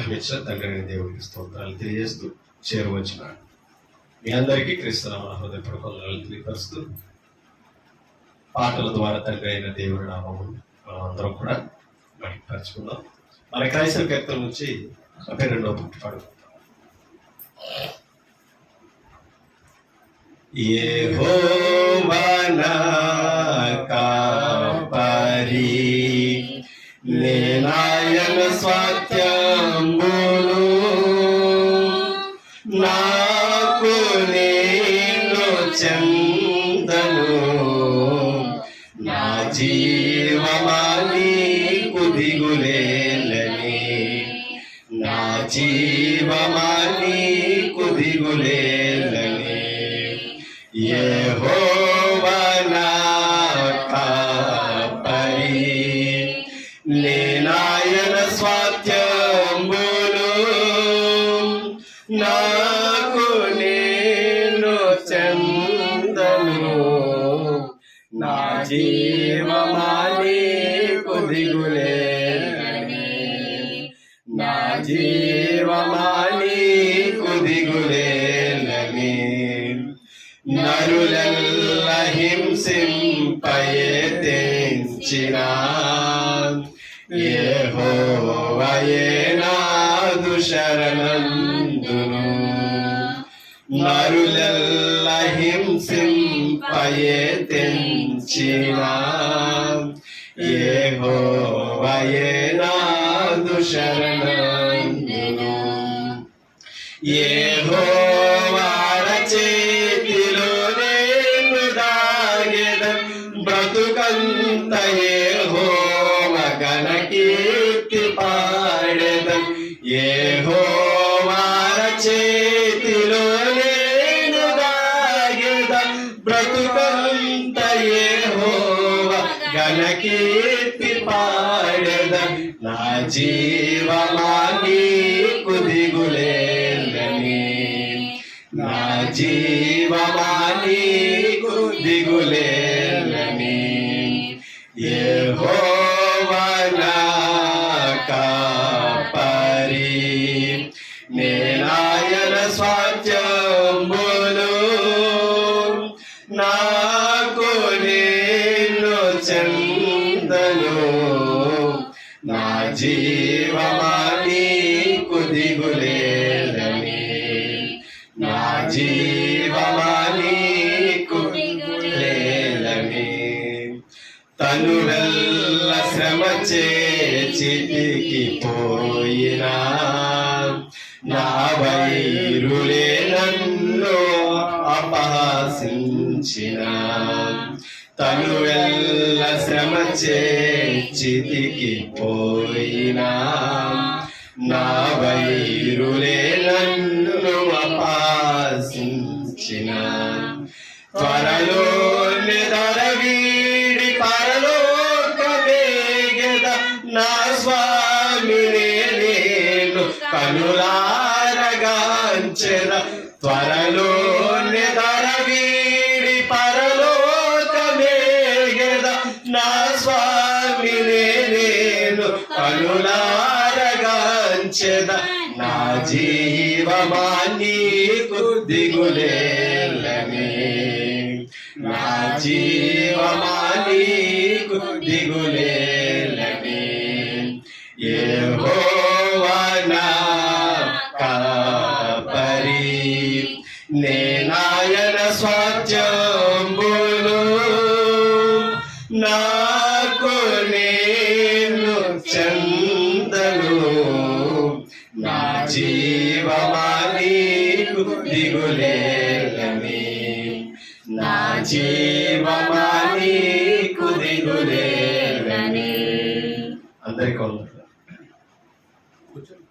మహిమించిన తండ్రి దేవుడికి స్తోత్రాలు తెలియజేస్తూ చేరువచ్చిన మీ అందరికీ క్రీస్తునామ హృదయపూర్వకాలు తెలియపరుస్తూ పాటల ద్వారా తండ్రి అయిన దేవుడి నామము మనం అందరం కూడా మహిమపరచుకుందాం. మన క్రైస్తవ కీర్తన నుంచి 72వ పాట పాడుకుందాం. యెహోవా నా కాపరి, నేనాయన స్వాస్థ్యంబులు, నాకు నేను చెందను, నా జీవమాని కుదిగులేలని, నా జీవమాని కుదిగులేలని. యెహోవా నా కాపరి, నేనాయన స్వాస్థ్యంబులు, నాకు నేను చెందను, నా జీవమాని కుదిగులేలని, నా జీవమాని కుదిగులేలని. నరులెల్ల హింసింపయే తెంచిన యెహోవాయే నాదు శరణందును, నరులెల్ల హింసింపయే తెంచిన యెహోవాయే నాదు శరణందును. యెహోవా చేతిలో నేను దాగెదన్, బ్రతుకంత యెహోవా ఘన కీర్తి పాడెదన్. యెహోవా చేతిలో నేను దాగెదన్, బ్రతుకంత యెహోవా ఘన కీర్తి పాడెదన్. నా జీవమాని కుదిగులేలని, నా జీవమాని కుదిగులేలని. యెహోవా నా కాపరి, నేనాయన స్వాస్థ్యంబులు, నాకు నేను చెందను, నా జీవమాని కుదిగులేలని, నా జీవమాని కుదిగులేలని. తనువెల్ల శ్రమ చేచితికి పోయినా, నా వైరులే నన్ను అపహసించిన, తనువెల్ల శ్రమ చేచితికి పోయినా, నా వైరులే నన్ను అపహసించిన. త్వరలో నిదర వీడి పరలోకమేగెద, నా స్వామినే నేను కనులారగాంచెద. త్వరలో నిదర వీడి పరలోకమేగెద, నా స్వామినే నేను కనులారగాంచెద. నా జీవమాని కుదిగులేలని, నా జీవమాని కుదిగులేలని. యెహోవా నా కాపరి, నేనాయన స్వాస్థ్యంబులు, నాకు నేను చెందను, నా జీవమాని కుదిగులేలని, నా జీవమాని కుదిగులేలని. అందరికీ కూర్చొని